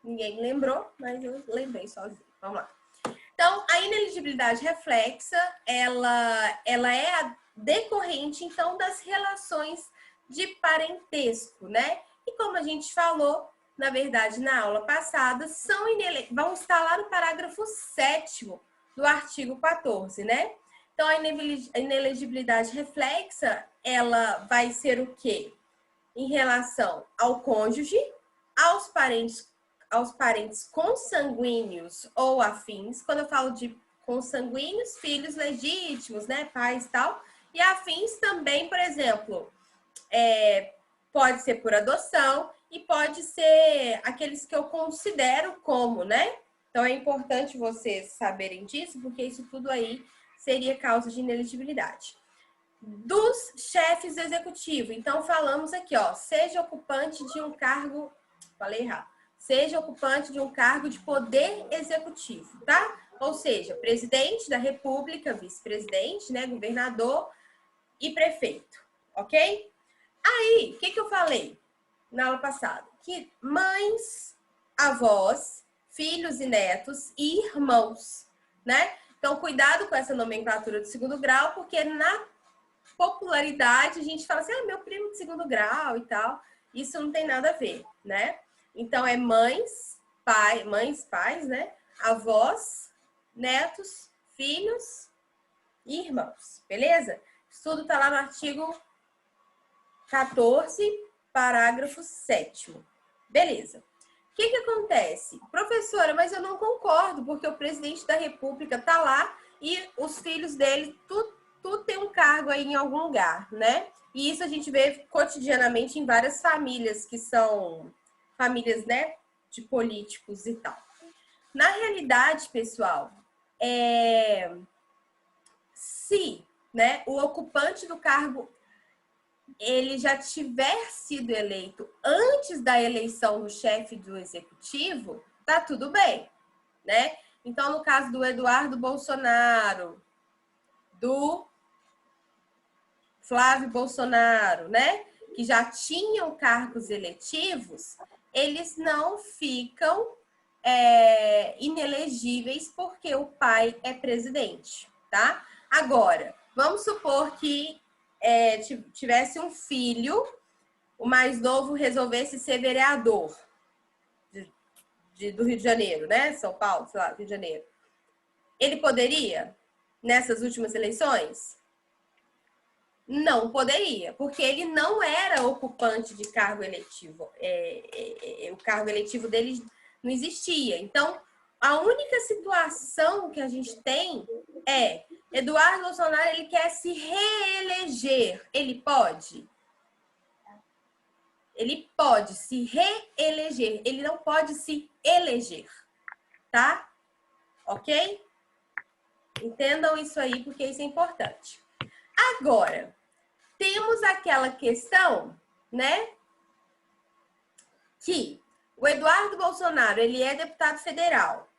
Ninguém me lembrou, mas eu lembrei sozinho. Vamos lá. Então, a ineligibilidade reflexa, ela é decorrente, então, das relações de parentesco, né? E como a gente falou, na verdade, na aula passada, vão estar lá no parágrafo 7º do artigo 14, né? Então, a inelegibilidade reflexa, ela vai ser o quê? Em relação ao cônjuge, aos parentes consanguíneos ou afins. Quando eu falo de consanguíneos, filhos legítimos, né, pais e tal. E afins também, por exemplo, pode ser por adoção e pode ser aqueles que eu considero como, né? Então é importante vocês saberem disso, porque isso tudo aí seria causa de inelegibilidade. Dos chefes do executivo. Então, falamos aqui, ó, seja ocupante de um cargo, falei errado, seja ocupante de um cargo de poder executivo, tá? Ou seja, presidente da república, vice-presidente, né, governador e prefeito, ok? Aí, o que eu falei na aula passada? Que mães, avós, filhos e netos e irmãos, né? Então, cuidado com essa nomenclatura de segundo grau, porque na popularidade, a gente fala assim, meu primo de segundo grau e tal. Isso não tem nada a ver, né? Então, é mães, pais, né? Avós, netos, filhos e irmãos, beleza? Isso tudo tá lá no artigo 14, parágrafo 7º. Beleza. O que acontece? Professora, mas eu não concordo, porque o presidente da república tá lá e os filhos dele, tudo tem um cargo aí em algum lugar, né? E isso a gente vê cotidianamente em várias famílias que são famílias, né, de políticos e tal. Na realidade, pessoal, se, né, o ocupante do cargo ele já tiver sido eleito antes da eleição do chefe do executivo, tá tudo bem, né? Então, no caso do Eduardo Bolsonaro, do Flávio Bolsonaro, né, que já tinham cargos eletivos, eles não ficam inelegíveis porque o pai é presidente, tá? Agora, vamos supor que tivesse um filho, o mais novo resolvesse ser vereador do Rio de Janeiro, né? São Paulo, sei lá, Rio de Janeiro. Ele poderia, nessas últimas eleições? Não poderia, porque ele não era ocupante de cargo eletivo. O cargo eletivo dele não existia. Então, a única situação que a gente tem é Eduardo Bolsonaro, ele quer se reeleger. Ele pode? Ele pode se reeleger. Ele não pode se eleger. Tá? Ok? Entendam isso aí, porque isso é importante. Agora, temos aquela questão, né? Que o Eduardo Bolsonaro, ele é deputado federal.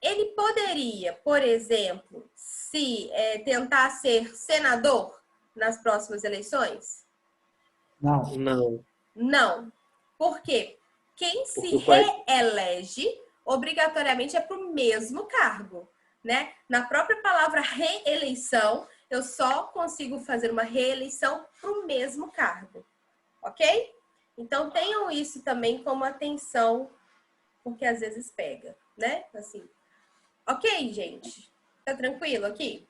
Ele poderia, por exemplo, se tentar ser senador nas próximas eleições? Não. Não. Não. Por quê? Quem Porque se o pai... reelege, obrigatoriamente, é para o mesmo cargo, né? Na própria palavra reeleição, eu só consigo fazer uma reeleição para o mesmo cargo, ok? Então, tenham isso também como atenção, porque às vezes pega, né? Assim. Ok, gente? Tá tranquilo aqui?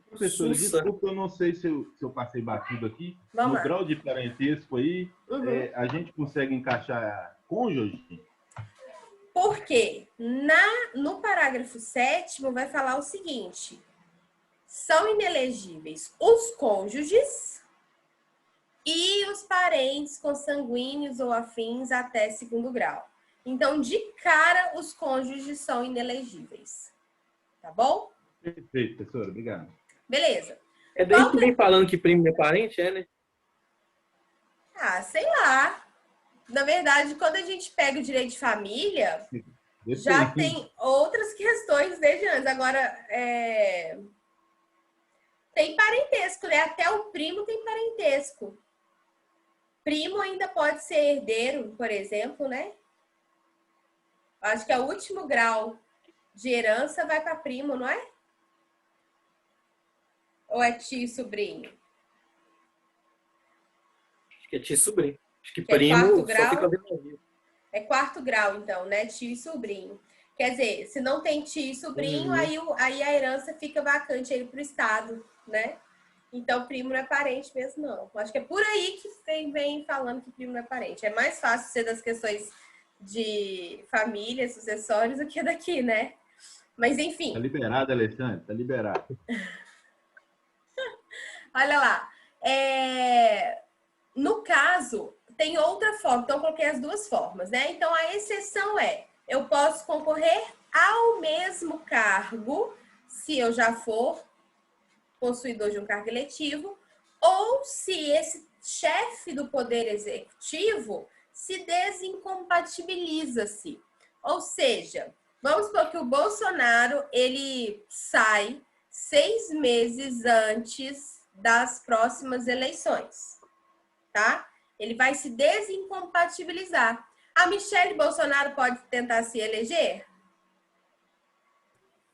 Professora, desculpa, eu não sei se eu passei batido aqui. Vamos No lá. grau de parentesco aí, Uhum. a gente consegue encaixar cônjuge? Porque no parágrafo 7º vai falar o seguinte: são inelegíveis os cônjuges e os parentes consanguíneos ou afins até segundo grau. Então, de cara, os cônjuges são inelegíveis. Tá bom? Perfeito, professora, obrigado. Beleza. É daí que vem falando que primo é parente, né? Ah, sei lá. Na verdade, quando a gente pega o direito de família, já tem outras questões desde antes. Agora, tem parentesco, né? Até o primo tem parentesco. Primo ainda pode ser herdeiro, por exemplo, né? Acho que é o último grau de herança vai para primo, não é? Ou é tio e sobrinho? Acho que é tio e sobrinho. Acho que Que é quarto primo só grau? fica vivo. É quarto grau, então, né? Tio e sobrinho. Quer dizer, se não tem tio e sobrinho, aí a herança fica vacante aí para o Estado, né? Então, primo não é parente mesmo, não. Acho que é por aí que vem falando que primo não é parente. É mais fácil ser das questões de família, sucessórios, do que daqui, né? Mas, Tá enfim. liberado, Alexandre, tá liberado. Olha lá. No caso, tem outra forma. Então, eu coloquei as duas formas, né? Então, a exceção é: eu posso concorrer ao mesmo cargo, se eu já for possuidor de um cargo eletivo, ou se esse chefe do Poder Executivo se desincompatibiliza-se. Ou seja, vamos supor que o Bolsonaro ele sai 6 meses antes das próximas eleições, tá? Ele vai se desincompatibilizar. A Michelle Bolsonaro pode tentar se eleger?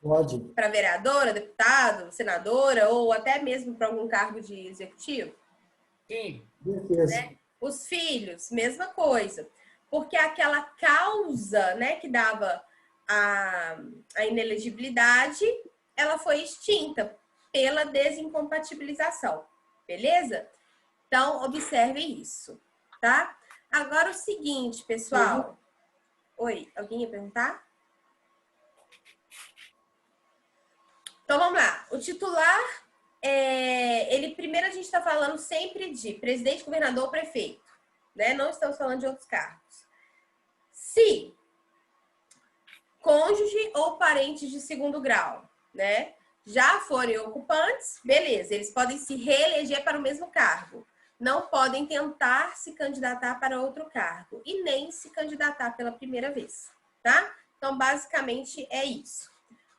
Pode. Para vereadora, deputado, senadora ou até mesmo para algum cargo de executivo? Sim. Né? Os filhos, mesma coisa. Porque aquela causa, né, que dava a inelegibilidade, ela foi extinta pela desincompatibilização. Beleza? Então, observe isso, tá? Agora o seguinte, pessoal. Oi, alguém ia perguntar? Então, vamos lá. O titular, ele primeiro a gente está falando sempre de presidente, governador, prefeito, né? Não estamos falando de outros cargos. Se cônjuge ou parentes de segundo grau, né? Já forem ocupantes, beleza, eles podem se reeleger para o mesmo cargo. Não podem tentar se candidatar para outro cargo e nem se candidatar pela primeira vez, tá? Então, basicamente, é isso.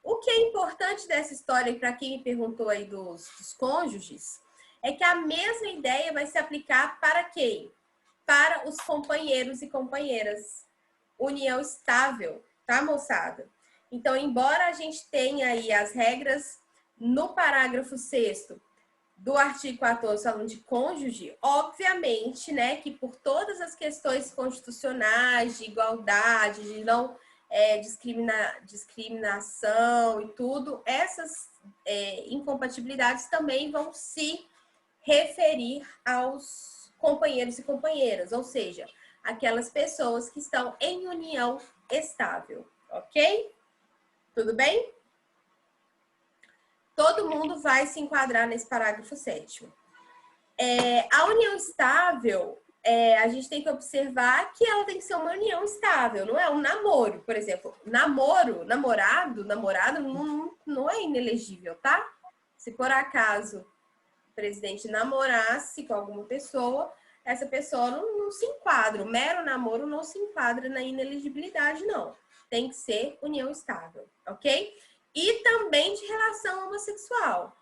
O que é importante dessa história, para quem me perguntou aí dos cônjuges, é que a mesma ideia vai se aplicar para quem? Para os companheiros e companheiras. União estável, tá, moçada? Então, embora a gente tenha aí as regras no parágrafo 6º do artigo 14 falando de cônjuge, obviamente, né, que por todas as questões constitucionais de igualdade, de não discriminação e tudo, essas incompatibilidades também vão se referir aos companheiros e companheiras, ou seja, aquelas pessoas que estão em união estável, ok? Tudo bem? Todo mundo vai se enquadrar nesse parágrafo 7º. A união estável, a gente tem que observar que ela tem que ser uma união estável, não é um namoro, por exemplo. Namorada não é inelegível, tá? Se por acaso o presidente namorasse com alguma pessoa, essa pessoa não se enquadra. O mero namoro não se enquadra na inelegibilidade, não. Tem que ser união estável, ok? E também de relação homossexual.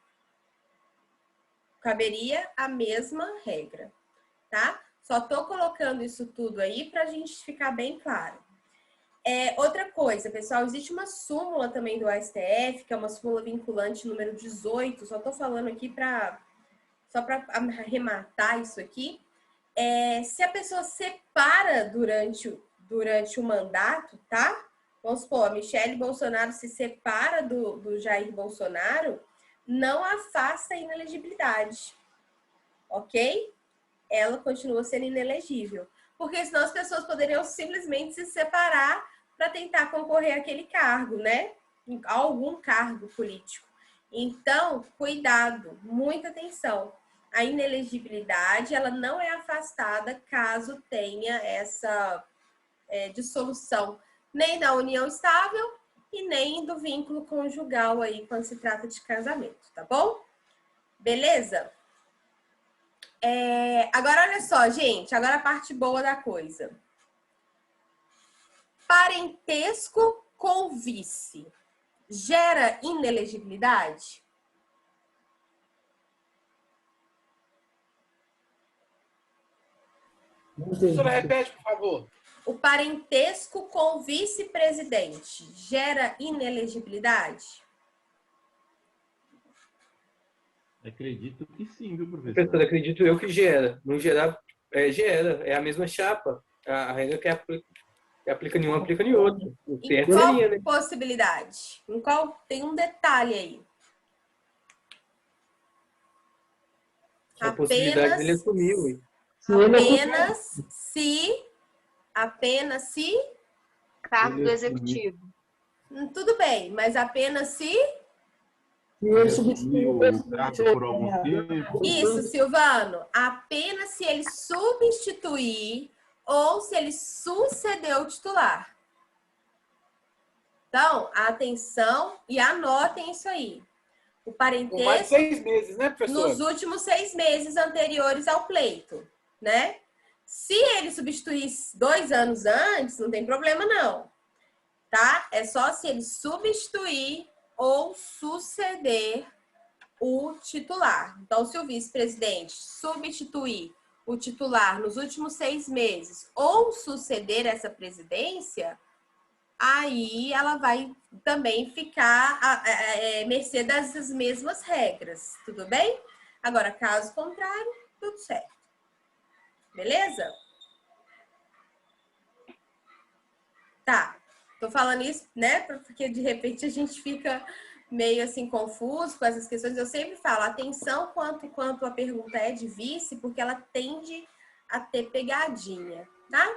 Caberia a mesma regra, tá? Só tô colocando isso tudo aí para a gente ficar bem claro. Outra coisa, pessoal, existe uma súmula também do STF, que é uma súmula vinculante número 18. Só tô falando aqui só para arrematar isso aqui. Se a pessoa separa durante o mandato, tá? Vamos supor, a Michelle Bolsonaro se separa do Jair Bolsonaro, não afasta a inelegibilidade, ok? Ela continua sendo inelegível. Porque senão as pessoas poderiam simplesmente se separar para tentar concorrer àquele cargo, né? A algum cargo político. Então, cuidado, muita atenção. A inelegibilidade, ela não é afastada caso tenha essa dissolução nem da união estável e nem do vínculo conjugal aí quando se trata de casamento, tá bom? Beleza? Agora, olha só, gente, agora a parte boa da coisa. Parentesco com vice gera inelegibilidade? Professora, repete, por favor. o parentesco com vice-presidente gera inelegibilidade? Acredito que sim, viu, Professor, professor? acredito eu que gera. Não gerar, gera. É a mesma chapa. A regra que aplica em um, aplica em outro. O Em certo qual seria, né? possibilidade? Em qual? Tem um detalhe aí. A possibilidade dele Apenas, assumir, ué. apenas se, Cargo do Ele executivo. tudo bem, mas apenas se, E ele substituiu assumiu o o cargo por algum presidente. tempo. isso, Silvano, apenas se ele substituir ou se ele suceder o titular. Então, atenção e anotem isso aí. O Por mais de parentesco 6 meses, né, professor? nos últimos 6 meses anteriores ao pleito, né? Se ele substituir 2 anos antes, não tem problema não, tá? É só se ele substituir ou suceder o titular. Então, se o vice-presidente substituir o titular nos últimos 6 meses ou suceder essa presidência, aí ela vai também ficar à mercê das mesmas regras, tudo bem? Agora, caso contrário, tudo certo. Beleza? Tá. Tô falando isso, né? Porque de repente a gente fica meio assim confuso com essas questões. Eu sempre falo, atenção quanto a pergunta é de vice, porque ela tende a ter pegadinha, tá?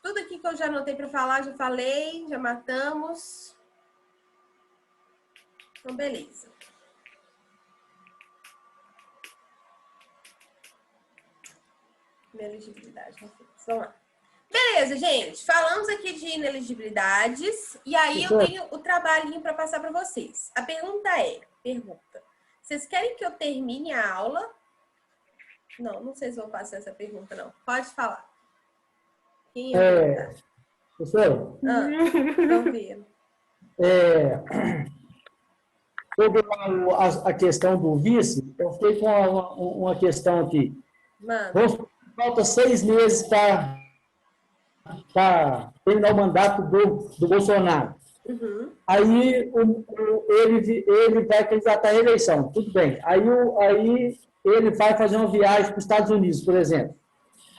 Tudo aqui que eu já anotei para falar, já falei, já matamos. Então, beleza. Inelegibilidade. Vamos lá. Beleza, gente. Falamos aqui de inelegibilidades. E aí eu tenho o trabalhinho para passar para vocês. A pergunta é, vocês querem que eu termine a aula? Não sei se vou passar essa pergunta, não. Pode falar. Quem é? Professor, Tô vendo. sobre a questão do vice, eu fiquei com uma questão aqui. Mano. Falta 6 meses para terminar o mandato do Bolsonaro. Uhum. Aí ele vai candidatar à reeleição, tudo bem. Aí ele vai fazer uma viagem para os Estados Unidos, por exemplo.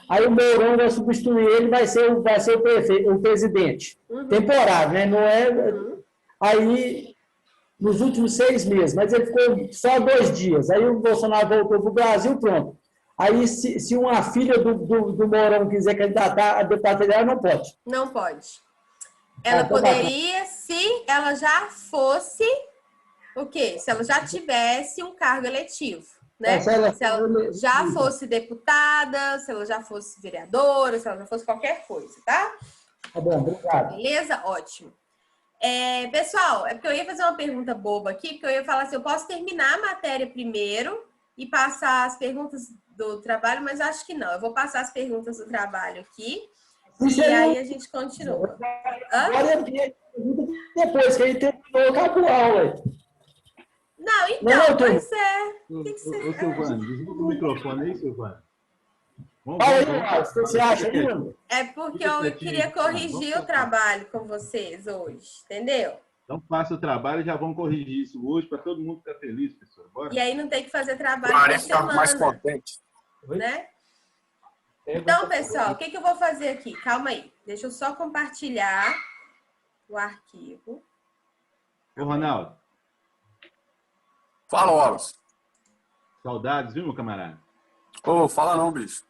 Aí o Mourão vai substituir ele, vai ser o prefeito, o presidente. Uhum. Temporário, né? Não é. Aí, nos últimos 6 meses, mas ele ficou só 2 dias. Aí o Bolsonaro voltou para o Brasil, pronto. Aí, se uma filha do Mourão quiser candidatar a deputada federal, não pode. Não pode. Ela poderia, se ela já fosse o quê? Se ela já tivesse um cargo eletivo, né? Se ela já fosse deputada, se ela já fosse vereadora, se ela já fosse qualquer coisa, tá? Tá bom, obrigado. Beleza? Ótimo. Pessoal, é porque eu ia fazer uma pergunta boba aqui, porque eu ia falar assim, eu posso terminar a matéria primeiro e passar as perguntas do trabalho, mas acho que não. Eu vou passar as perguntas do trabalho aqui e aí a gente continua. Agora depois que a gente terminou, acabou a aula. Não, então, pois é. Ô, Silvano, desliga o microfone aí, Silvano. Fala aí, Marcos, o que você acha, Nino? É porque eu queria corrigir o trabalho com vocês hoje, entendeu? Então faça o trabalho e já vamos corrigir isso hoje para todo mundo ficar feliz, pessoal. Bora. E aí não tem que fazer trabalho Maria por fica mais semana, contente. né? Então, pessoal, o que eu vou fazer aqui? Calma aí. Deixa eu só compartilhar o arquivo. Ô, Ronaldo, Fala, Wallace. saudades, viu, meu camarada? Ô, fala não, bicho.